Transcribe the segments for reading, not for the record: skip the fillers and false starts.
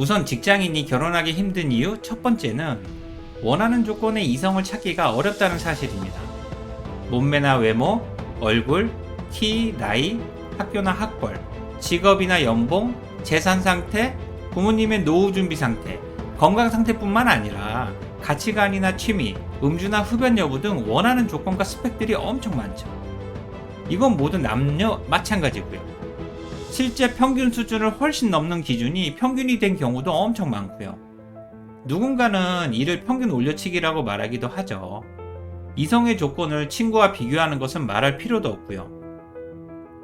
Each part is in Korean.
우선 직장인이 결혼하기 힘든 이유 첫 번째는 원하는 조건의 이성을 찾기가 어렵다는 사실입니다. 몸매나 외모, 얼굴, 키, 나이, 학교나 학벌, 직업이나 연봉, 재산 상태, 부모님의 노후 준비 상태, 건강 상태뿐만 아니라 가치관이나 취미, 음주나 흡연 여부 등 원하는 조건과 스펙들이 엄청 많죠. 이건 모두 남녀 마찬가지고요. 실제 평균 수준을 훨씬 넘는 기준이 평균이 된 경우도 엄청 많고요. 누군가는 이를 평균 올려치기라고 말하기도 하죠. 이성의 조건을 친구와 비교하는 것은 말할 필요도 없고요.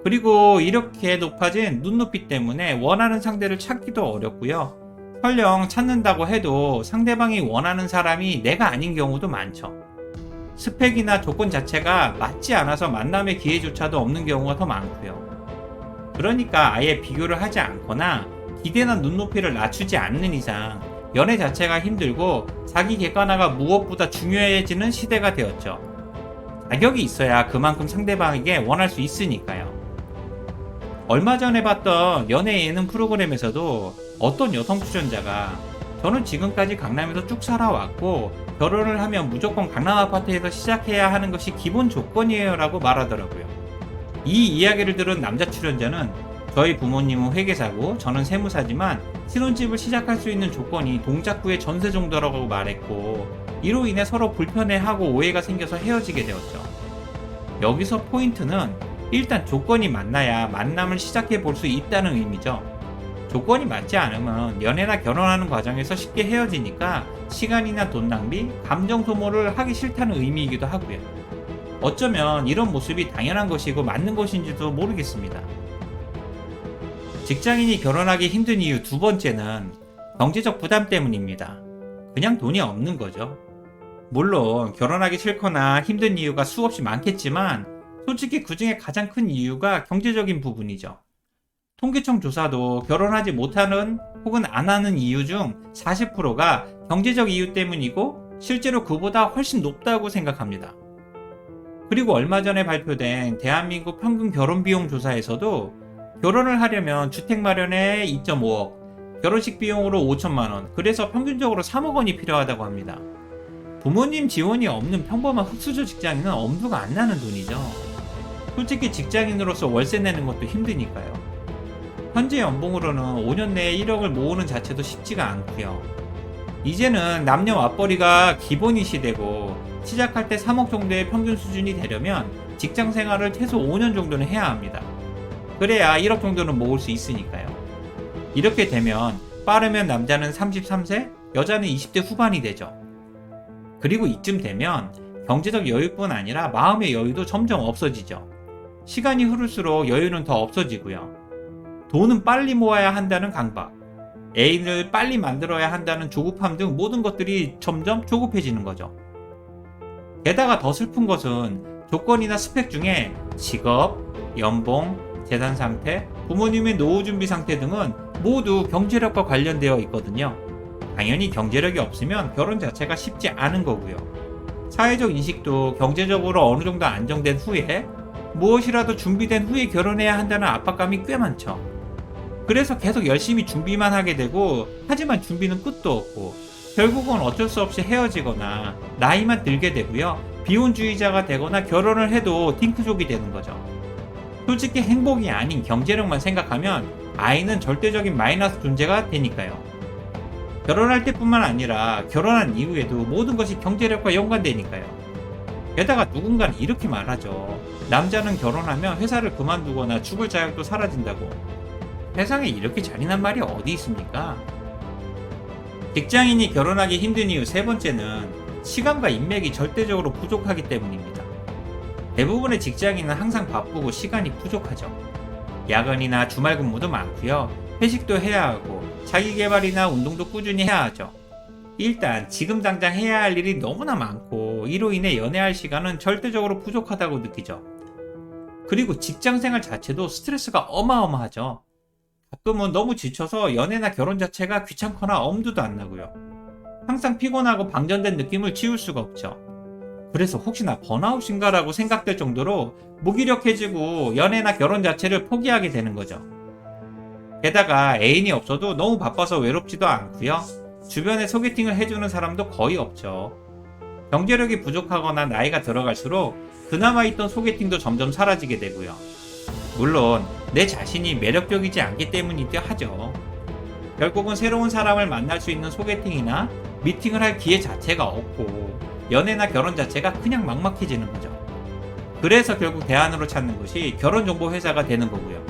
그리고 이렇게 높아진 눈높이 때문에 원하는 상대를 찾기도 어렵고요. 설령 찾는다고 해도 상대방이 원하는 사람이 내가 아닌 경우도 많죠. 스펙이나 조건 자체가 맞지 않아서 만남의 기회조차도 없는 경우가 더 많고요. 그러니까 아예 비교를 하지 않거나 기대나 눈높이를 낮추지 않는 이상 연애 자체가 힘들고 자기 객관화가 무엇보다 중요해지는 시대가 되었죠. 자격이 있어야 그만큼 상대방에게 원할 수 있으니까요. 얼마 전에 봤던 연애 예능 프로그램에서도 어떤 여성 출연자가 저는 지금까지 강남에서 쭉 살아왔고 결혼을 하면 무조건 강남 아파트에서 시작해야 하는 것이 기본 조건이에요 라고 말하더라고요. 이 이야기를 들은 남자 출연자는 저희 부모님은 회계사고 저는 세무사지만 신혼집을 시작할 수 있는 조건이 동작구의 전세 정도라고 말했고 이로 인해 서로 불편해하고 오해가 생겨서 헤어지게 되었죠. 여기서 포인트는 일단 조건이 맞나야 만남을 시작해 볼 수 있다는 의미죠. 조건이 맞지 않으면 연애나 결혼하는 과정에서 쉽게 헤어지니까 시간이나 돈 낭비, 감정 소모를 하기 싫다는 의미이기도 하고요. 어쩌면 이런 모습이 당연한 것이고 맞는 것인지도 모르겠습니다. 직장인이 결혼하기 힘든 이유 두 번째는 경제적 부담 때문입니다. 그냥 돈이 없는 거죠. 물론 결혼하기 싫거나 힘든 이유가 수없이 많겠지만 솔직히 그 중에 가장 큰 이유가 경제적인 부분이죠. 통계청 조사도 결혼하지 못하는 혹은 안 하는 이유 중 40%가 경제적 이유 때문이고 실제로 그보다 훨씬 높다고 생각합니다. 그리고 얼마 전에 발표된 대한민국 평균 결혼 비용 조사에서도 결혼을 하려면 주택 마련에 2.5억, 결혼식 비용으로 5천만 원, 그래서 평균적으로 3억 원이 필요하다고 합니다. 부모님 지원이 없는 평범한 흑수저 직장인은 엄두가 안 나는 돈이죠. 솔직히 직장인으로서 월세 내는 것도 힘드니까요. 현재 연봉으로는 5년 내에 1억을 모으는 자체도 쉽지가 않고요. 이제는 남녀 맞벌이가 기본이 시대고 시작할 때 3억 정도의 평균 수준이 되려면 직장 생활을 최소 5년 정도는 해야 합니다. 그래야 1억 정도는 모을 수 있으니까요. 이렇게 되면 빠르면 남자는 33세, 여자는 20대 후반이 되죠. 그리고 이쯤 되면 경제적 여유뿐 아니라 마음의 여유도 점점 없어지죠. 시간이 흐를수록 여유는 더 없어지고요. 돈은 빨리 모아야 한다는 강박, 애인을 빨리 만들어야 한다는 조급함 등 모든 것들이 점점 조급해지는 거죠. 게다가 더 슬픈 것은 조건이나 스펙 중에 직업, 연봉, 재산 상태, 부모님의 노후 준비 상태 등은 모두 경제력과 관련되어 있거든요. 당연히 경제력이 없으면 결혼 자체가 쉽지 않은 거고요. 사회적 인식도 경제적으로 어느 정도 안정된 후에 무엇이라도 준비된 후에 결혼해야 한다는 압박감이 꽤 많죠. 그래서 계속 열심히 준비만 하게 되고 하지만 준비는 끝도 없고 결국은 어쩔 수 없이 헤어지거나 나이만 들게 되고요. 비혼주의자가 되거나 결혼을 해도 딩크족이 되는 거죠. 솔직히 행복이 아닌 경제력만 생각하면 아이는 절대적인 마이너스 존재가 되니까요. 결혼할 때뿐만 아니라 결혼한 이후에도 모든 것이 경제력과 연관되니까요. 게다가 누군가는 이렇게 말하죠. 남자는 결혼하면 회사를 그만두거나 죽을 자격도 사라진다고. 세상에 이렇게 잔인한 말이 어디 있습니까? 직장인이 결혼하기 힘든 이유 세 번째는 시간과 인맥이 절대적으로 부족하기 때문입니다. 대부분의 직장인은 항상 바쁘고 시간이 부족하죠. 야근이나 주말 근무도 많고요. 회식도 해야 하고 자기 개발이나 운동도 꾸준히 해야 하죠. 일단 지금 당장 해야 할 일이 너무나 많고 이로 인해 연애할 시간은 절대적으로 부족하다고 느끼죠. 그리고 직장생활 자체도 스트레스가 어마어마하죠. 가끔은 너무 지쳐서 연애나 결혼 자체가 귀찮거나 엄두도 안 나고요. 항상 피곤하고 방전된 느낌을 지울 수가 없죠. 그래서 혹시나 번아웃인가 라고 생각될 정도로 무기력해지고 연애나 결혼 자체를 포기하게 되는 거죠. 게다가 애인이 없어도 너무 바빠서 외롭지도 않고요. 주변에 소개팅을 해주는 사람도 거의 없죠. 경제력이 부족하거나 나이가 들어갈수록 그나마 있던 소개팅도 점점 사라지게 되고요. 물론 내 자신이 매력적이지 않기 때문이기도 하죠. 결국은 새로운 사람을 만날 수 있는 소개팅이나 미팅을 할 기회 자체가 없고 연애나 결혼 자체가 그냥 막막해지는 거죠. 그래서 결국 대안으로 찾는 것이 결혼정보회사가 되는 거고요.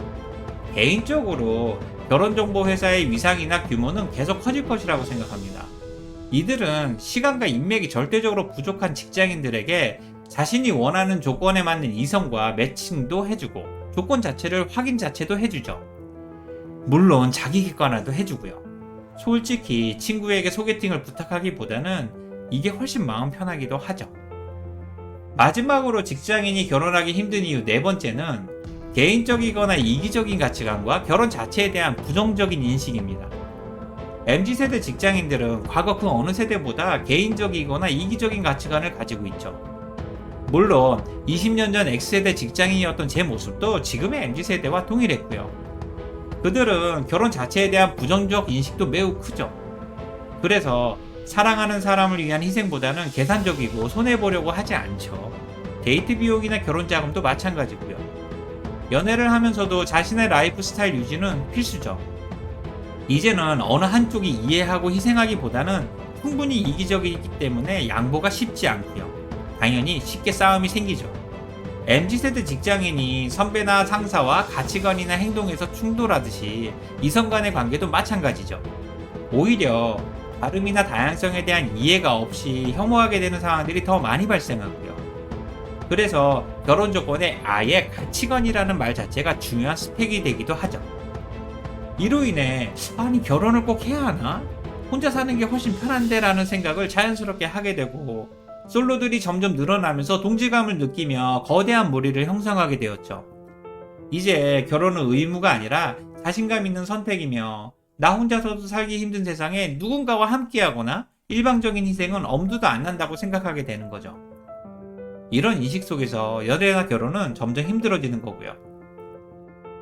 개인적으로 결혼정보회사의 위상이나 규모는 계속 커질 것이라고 생각합니다. 이들은 시간과 인맥이 절대적으로 부족한 직장인들에게 자신이 원하는 조건에 맞는 이성과 매칭도 해주고 조건 자체를 확인 자체도 해주죠. 물론 자기 객관화도 해주고요. 솔직히 친구에게 소개팅을 부탁하기보다는 이게 훨씬 마음 편하기도 하죠. 마지막으로 직장인이 결혼하기 힘든 이유 네 번째는 개인적이거나 이기적인 가치관과 결혼 자체에 대한 부정적인 인식입니다. MZ세대 직장인들은 과거 그 어느 세대보다 개인적이거나 이기적인 가치관을 가지고 있죠. 물론 20년 전 X세대 직장인이었던 제 모습도 지금의 MZ세대와 동일했고요. 그들은 결혼 자체에 대한 부정적 인식도 매우 크죠. 그래서 사랑하는 사람을 위한 희생보다는 계산적이고 손해보려고 하지 않죠. 데이트 비용이나 결혼 자금도 마찬가지고요. 연애를 하면서도 자신의 라이프 스타일 유지는 필수죠. 이제는 어느 한쪽이 이해하고 희생하기보다는 충분히 이기적이기 때문에 양보가 쉽지 않고요. 당연히 쉽게 싸움이 생기죠. MZ세대 직장인이 선배나 상사와 가치관이나 행동에서 충돌하듯이 이성 간의 관계도 마찬가지죠. 오히려 다름이나 다양성에 대한 이해가 없이 혐오하게 되는 상황들이 더 많이 발생하고요. 그래서 결혼 조건에 아예 가치관이라는 말 자체가 중요한 스펙이 되기도 하죠. 이로 인해 아니 결혼을 꼭 해야 하나? 혼자 사는 게 훨씬 편한데 라는 생각을 자연스럽게 하게 되고 솔로들이 점점 늘어나면서 동질감을 느끼며 거대한 무리를 형성하게 되었죠. 이제 결혼은 의무가 아니라 자신감 있는 선택이며 나 혼자서도 살기 힘든 세상에 누군가와 함께하거나 일방적인 희생은 엄두도 안 난다고 생각하게 되는 거죠. 이런 인식 속에서 연애나 결혼은 점점 힘들어지는 거고요.